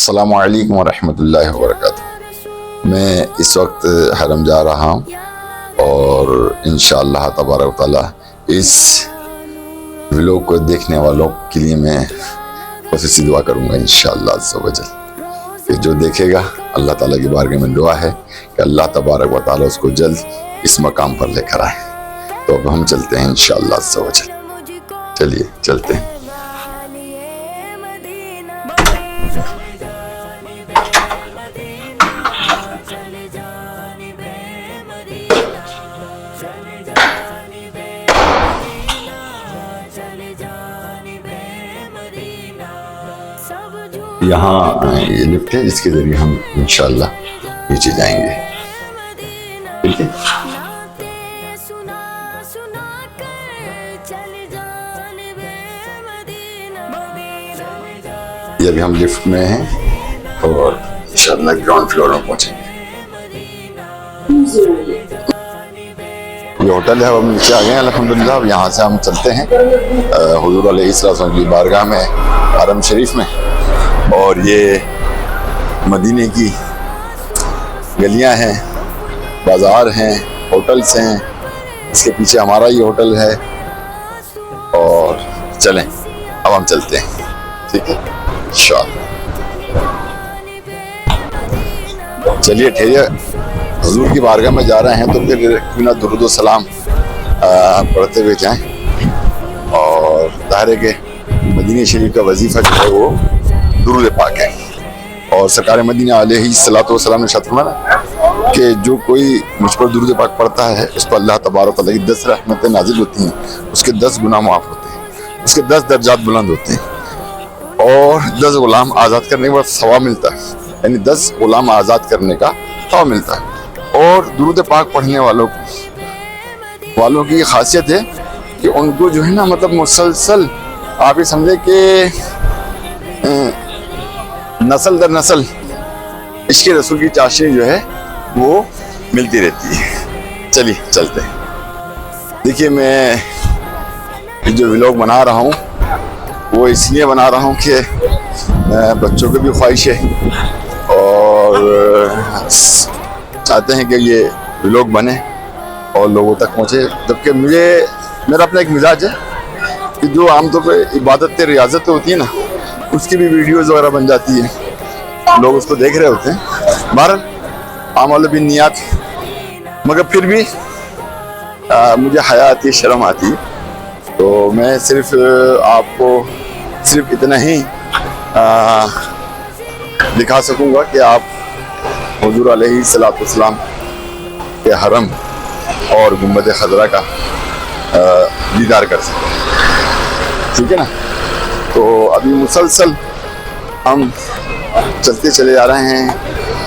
السلام علیکم ورحمۃ اللہ وبرکاتہ۔ میں اس وقت حرم جا رہا ہوں اور انشاءاللہ تبارک و تعالی اس ویلوگ کو دیکھنے والوں کے لیے میں خصوصی دعا کروں گا انشاءاللہ عز و جل کہ جو دیکھے گا اللہ تعالیٰ کی بارگاہ میں دعا ہے کہ اللہ تبارک و تعالی اس کو جلد اس مقام پر لے کر آئے۔ تو اب ہم چلتے ہیں انشاءاللہ عز و جل، چلیے چلتے ہیں۔ یہاں یہ لفٹ ہے جس کے ذریعے ہم انشاءاللہ نیچے جائیں گے، ٹھیک ہے؟ یہ ابھی ہم لفٹ میں ہیں اور انشاءاللہ گراؤنڈ فلور میں پہنچیں گے۔ یہ ہوٹل ہے، ہم نیچے آ گئے ہیں الحمدللہ۔ اب یہاں سے ہم چلتے ہیں حضور علیہ السلام کی بارگاہ میں، حرم شریف میں، اور یہ مدینے کی گلیاں ہیں، بازار ہیں، ہوٹلز ہیں، اس کے پیچھے ہمارا یہ ہوٹل ہے۔ اور چلیں اب ہم چلتے ہیں، ٹھیک ہے انشاءاللہ۔ چلیے ٹھہریے، حضور کی بارگاہ میں جا رہے ہیں تو پھر کیوں نہ درود و سلام پڑھتے ہوئے جائیں۔ اور ظاہر ہے کہ مدینہ شریف کا وظیفہ جو ہے وہ درود پاک ہے، اور سرکار مدینہ علیہ الصلوۃ والسلام نے ارشاد فرمایا کہ جو کوئی مجھ پر درود پاک پڑھتا ہے اس پر اللہ تبارک و تعالیٰ کی 10 رحمتیں نازل ہوتی ہیں، اس کے 10 گناہ معاف ہوتے ہیں، اس کے 10 درجات بلند ہوتے ہیں، اور 10 غلام آزاد کرنے کا ثواب ملتا ہے، یعنی 10 غلام آزاد کرنے کا ثواب ملتا ہے۔ اور درود پاک پڑھنے والوں کی خاصیت ہے کہ ان کو جو ہے نا مطلب مسلسل آپ یہ سمجھے کہ نسل در نسل عشق رسول کی چاشنی جو ہے وہ ملتی رہتی ہے۔ چلیے چلتے ہیں۔ دیکھیے میں جو ولاگ بنا رہا ہوں وہ اس لیے بنا رہا ہوں کہ بچوں کی بھی خواہش ہے اور چاہتے ہیں کہ یہ ولاگ بنے اور لوگوں تک پہنچے، جبکہ میرا اپنا ایک مزاج ہے کہ جو عام طور پہ عبادت ریاضت ہوتی ہے نا، اس کی بھی ویڈیوز وغیرہ بن جاتی ہے، لوگ اس کو دیکھ رہے ہوتے ہیں۔ بہرحال اعمال بالنیات، مگر پھر بھی مجھے حیا آتی ہے، شرم آتی ہے، تو میں صرف آپ کو صرف اتنا ہی دکھا سکوں گا کہ آپ حضور علیہ السلام کے حرم اور گنبد خضرا کا دیدار کر سکیں، ٹھیک ہے نا؟ تو ابھی مسلسل ہم چلتے چلے جا رہے ہیں۔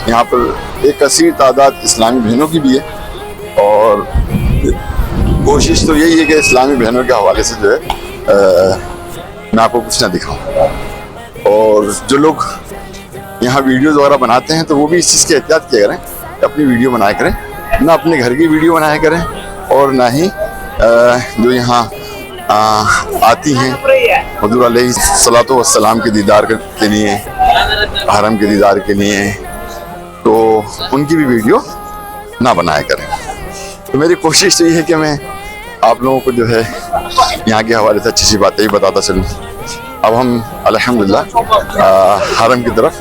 یہاں پر ایک کثیر تعداد اسلامی بہنوں کی بھی ہے، اور کوشش تو یہی ہے کہ اسلامی بہنوں کے حوالے سے جو ہے میں آپ کو کچھ نہ دکھاؤں۔ اور جو لوگ یہاں ویڈیوز وغیرہ بناتے ہیں تو وہ بھی اس چیز کی احتیاط کیا کریں کہ اپنی ویڈیو بنایا کریں، نہ اپنے گھر کی ویڈیو بنایا کریں، اور نہ ہی جو یہاں آتی ہیں حضور علیہ الصلوۃ والسلام کے دیدار کے لیے، حرم کے دیدار کے لیے، تو ان کی بھی ویڈیو نہ بنایا کریں۔ تو میری کوشش تو یہ ہے کہ میں آپ لوگوں کو جو ہے یہاں کے حوالے سے اچھی سی باتیں ہی بتاتا چلوں۔ اب ہم الحمدللہ حرم کی طرف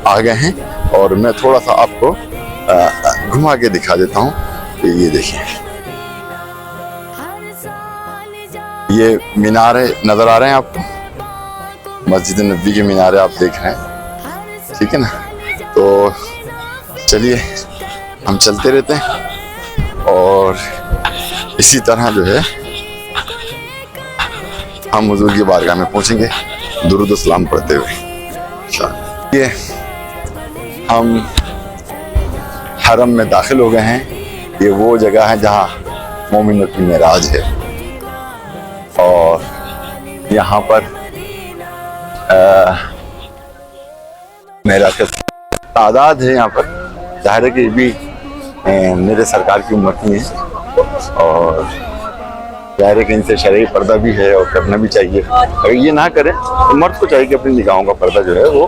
آ گئے ہیں، اور میں تھوڑا سا آپ کو گھما کے دکھا دیتا ہوں کہ یہ دیکھیں، یہ مینارے نظر آ رہے ہیں آپ کو، مسجد نبوی کے مینارے آپ دیکھ رہے ہیں، ٹھیک ہے نا؟ تو چلیے ہم چلتے رہتے ہیں، اور اسی طرح جو ہے ہم حضور کی بارگاہ میں پہنچیں گے درود و سلام پڑھتے ہوئے۔ یہ ہم حرم میں داخل ہو گئے ہیں۔ یہ وہ جگہ ہے جہاں مومنوں کی معراج ہے، اور یہاں پر معراج کا تعداد ہے یہاں پر، ظاہر ہے کہ یہ بھی میرے سرکار کی امتی ہیں، اور ظاہر ہے کہ ان سے شرعی پردہ بھی ہے اور کرنا بھی چاہیے۔ اگر یہ نہ کریں تو مرد کو چاہیے کہ اپنی نگاہوں کا پردہ جو ہے وہ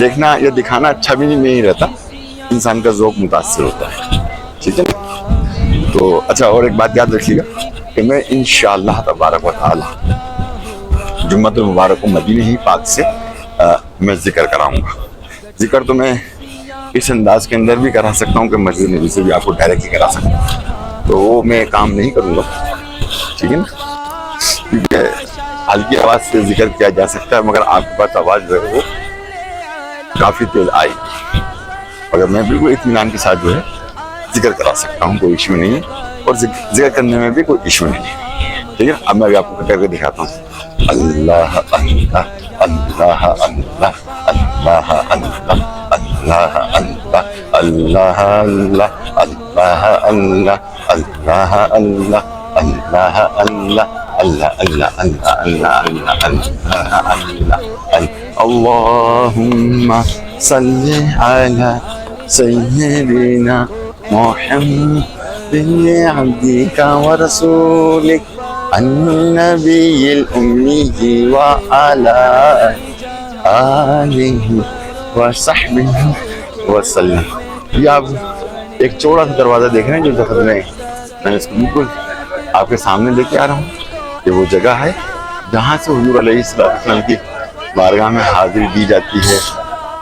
دیکھنا یا دکھانا اچھا بھی نہیں رہتا, انسان کا ذوق متاثر ہوتا ہے, ٹھیک ہے نا. تو اچھا, اور ایک بات یاد رکھیے گا کہ میں انشاءاللہ تبارک و تعالی جمعۃ المبارک کو مدینہ ہی پاک سے میں ذکر کراؤں گا. ذکر تو میں اس انداز کے اندر بھی کرا سکتا ہوں کہ مسجد نبی سے بھی آپ کو ڈائریکٹ ہی کرا سکتا ہوں, تو وہ میں کام نہیں کروں گا, ٹھیک ہے نا, کیونکہ ہلکی آواز سے ذکر کیا جا سکتا ہے, مگر آپ کے پاس آواز جو ہے وہ کافی تیز آئی, مگر میں بالکل اطمینان کے ساتھ جو ہے ذکر کرا سکتا ہوں, کوئی ایشو نہیں ہے, اور ذکر کرنے میں بھی کوئی ایشو نہیں ہے, ٹھیک ہے. اب میں بھی آپ کو کر کے دکھاتا ہوں. اللہ اللہ اللہ اللہ اللہ اللہ اللہ اللہ اللہ اللہ اللہ اللہ اللہ اللہ اللہ اللہ اللہ اللہ اللہ. اللهم صل على سيدنا محمد عبدك ورسولك النبي الأمي وعلى آله وصحبه وسلم. یہ آپ ایک چوڑا سا دروازہ دیکھ رہے ہیں جو دفتر میں نے اس کو بالکل آپ کے سامنے لے کے آ رہا ہوں. یہ وہ جگہ ہے جہاں سے حضور علیہ السلام کی بارگاہ میں حاضری دی جاتی ہے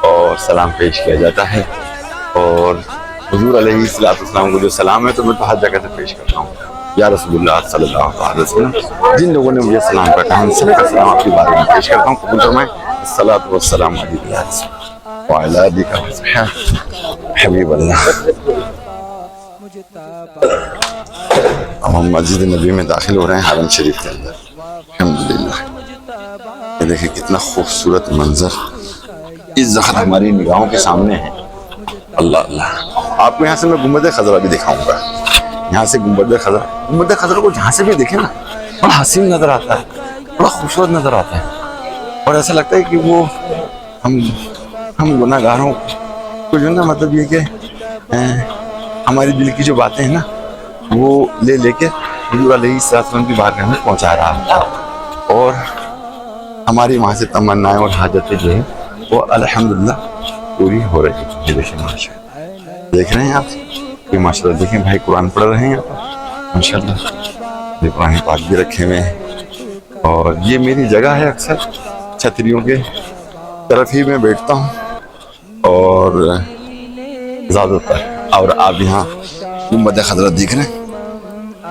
اور سلام پیش کیا جاتا ہے, اور حضور علیہ السلام کو جو سلام ہے تو میں تو ہر جگہ سے پیش کرتا ہوں. یا رسول اللہ صلی اللہ علیہ وسلم, جن لوگوں نے مجھے سلام کا کہا ان سب کا سلام آپ کی بارگاہ میں پیش کرتا ہوں. قبول فرمائیں. الصلاۃ والسلام علیک وعلی آلک وصحبک حبیب اللہ. اب ہم مسجد نبی میں داخل ہو رہے ہیں, حرم شریف کے اندر. الحمدللہ, یہ دیکھیں کتنا خوبصورت منظر اس وقت ہماری نگاہوں کے سامنے ہے. اللہ اللہ. آپ کو یہاں سے میں گنبد خضرا بھی دکھاؤں گا. یہاں سے گنبد خضرا کو جہاں سے بھی دیکھیں نا بڑا حسین نظر آتا ہے, بڑا خوبصورت نظر آتا ہے, اور ایسا لگتا ہے کہ وہ ہم گناہ گاروں کو جو نا مطلب یہ کہ ہماری دل کی جو باتیں ہیں نا وہ لے کے حضور علیہ السلام کی بارگاہ میں پہنچا رہا ہے, اور ہماری وہاں سے تمنائیں اور حاجتیں جو ہیں وہ الحمدللہ پوری ہو رہی ہے. یہ دیکھیں ماشاء اللہ, دیکھ رہے ہیں آپ یہ ماشاء اللہ. دیکھیں بھائی قرآن پڑھ رہے ہیں ماشاء اللہ, یہ قرآن پاک بھی رکھے ہوئے ہیں, اور یہ میری جگہ ہے. اکثر چھتریوں کے طرف ہی میں بیٹھتا ہوں, اور زیادہ تر. اور آپ یہاں گنبد خضرا دیکھ رہے ہیں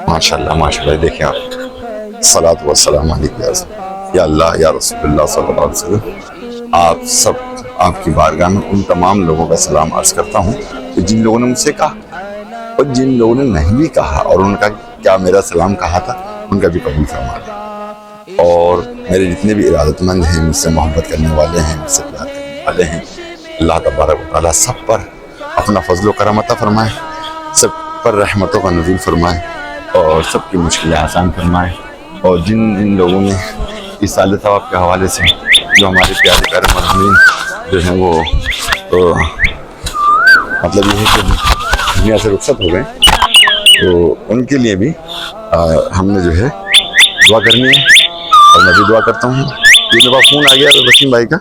ماشاء اللہ ماشاء اللہ. دیکھیں آپ, الصلاۃ والسلام علیک یا اللہ یا رسول اللہ صلی اللہ علیہ وسلم. آپ سب آپ کی بارگاہ میں ان تمام لوگوں کا سلام عرض کرتا ہوں کہ جن لوگوں نے مجھ سے کہا اور جن لوگوں نے نہیں بھی کہا, اور ان کا کیا میرا سلام کہا تھا ان کا بھی قبول فرما دیں. اور میرے جتنے بھی ارادت مند ہیں, مجھ سے محبت کرنے والے ہیں, مجھ سے پیار کرنے والے ہیں, اللہ تبارک و تعالیٰ سب پر اپنا فضل و کرم عطا فرمائے, سب پر رحمتوں کا نزول فرمائے, اور سب کی مشکلیں آسان فرمائے. اور جن لوگوں نے اس سال ثواب کے حوالے سے جو ہمارے پیارے پیارے مرحومین جو ہیں وہ مطلب یہ ہے کہ دنیا سے رخصت ہو گئے, تو ان کے لیے بھی ہم نے جو ہے دعا کرنی ہے, اور میں بھی دعا کرتا ہوں. یہ میرے پاس فون آ گیا وسیم بھائی کا,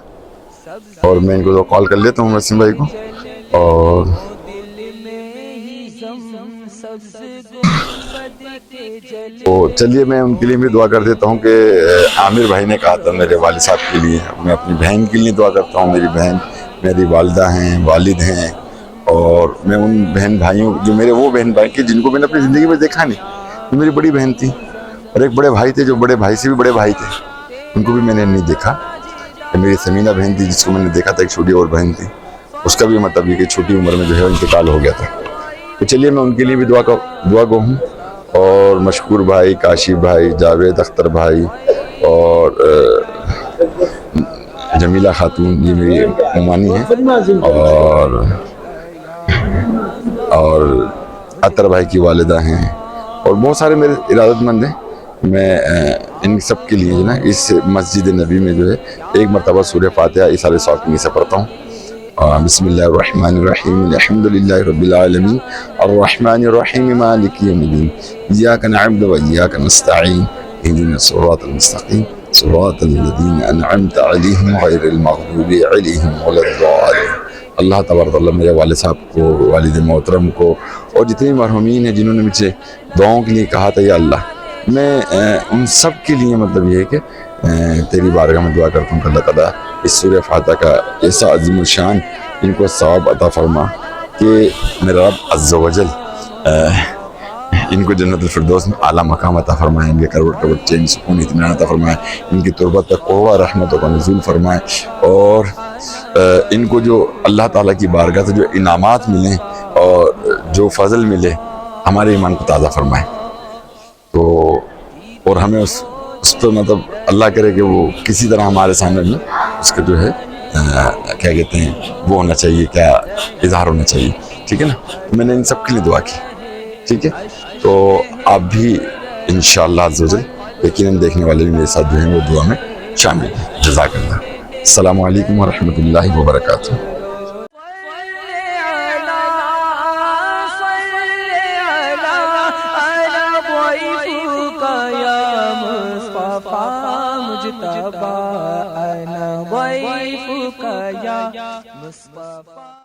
اور میں ان کو تو کال کر لیتا ہوں وسیم بھائی کو. اور تو چلیے میں ان کے لیے بھی دعا کر دیتا ہوں کہ عامر بھائی نے کہا تھا میرے والد صاحب کے لیے, میں اپنی بہن کے لیے دعا کرتا ہوں. میری بہن میری والدہ ہیں, والد ہیں, اور میں ان بہن بھائیوں جو میرے وہ بہن بھائی کہ جن کو میں نے اپنی زندگی میں دیکھا نہیں, وہ میری بڑی بہن تھی, اور ایک بڑے بھائی تھے جو بڑے بھائی سے بھی بڑے بھائی تھے, ان کو بھی میں نے نہیں دیکھا. میری سمینہ بہن تھی جس کو میں نے دیکھا تھا, ایک چھوٹی اور بہن تھی, اس کا بھی مطلب یہ کہ چھوٹی عمر میں جو ہے انتقال ہو گیا تھا. تو چلیے میں ان کے لیے بھی دعا گو ہوں. اور مشکور بھائی, کاشی بھائی, جاوید اختر بھائی, اور جمیلہ خاتون, یہ میری عمانی ہیں, اور عطر بھائی کی والدہ ہیں, اور بہت سارے میرے ارادت مند ہیں. میں ان سب کے لیے جو نا اس مسجد نبی میں جو ہے ایک مرتبہ سورہ فاتحہ ایصال ساکنی سے پڑھتا ہوں. بسم اللہ الرحمن الرحیم, الحمد للہ رب العالمین, الرحمن الرحیم, مالک یوم الدین, ایاک نعبد و ایاک نستعین, اہدنا الصراط المستقیم, صراط الذین انعمت علیہم غیر المغضوب علیہم ولا الضالین۔ اللہ تبارک اللہ میرے والد صاحب کو، والد محترم کو، اور جتنے مرحومین ہیں جنہوں نے مجھ سے دعاؤں کے لیے کہا تھا، یا اللہ میں ان سب کے لیے مطلب یہ ہے کہ تیری بارگاہ میں دعا کرتا ہوں کہ اللہ تعالیٰ اس سورہ فاتحہ کا ایسا عظیم الشان ان کو ثواب عطا فرما کہ میرا رب عز و جل ان کو جنت الفردوس میں اعلیٰ مقام عطا فرمائے، ان کے کروڑ کروڑ چین سکون اطمینان عطا فرمائے، ان کی تربت پہ قوہ رحمتوں کا نزول فرمائے، اور ان کو جو اللہ تعالیٰ کی بارگاہ سے جو انعامات ملیں اور جو فضل ملے ہمارے ایمان کو تازہ فرمائے۔ تو اور ہمیں اس پہ مطلب اللہ کرے کہ وہ کسی طرح ہمارے سامنے میں اس کا جو ہے کیا کہتے ہیں وہ ہونا چاہیے، کیا اظہار ہونا چاہیے، ٹھیک ہے نا۔ میں نے ان سب کے لیے دعا کی، ٹھیک ہے۔ تو آپ بھی انشاءاللہ عز و جل یقیناً دیکھنے والے بھی میرے ساتھ جو ہیں وہ دعا میں شامل ہیں۔ جزاک اللہ۔ السلام علیکم ورحمۃ اللہ وبرکاتہ۔ مجتبی انا ضیفک یا مصطفی۔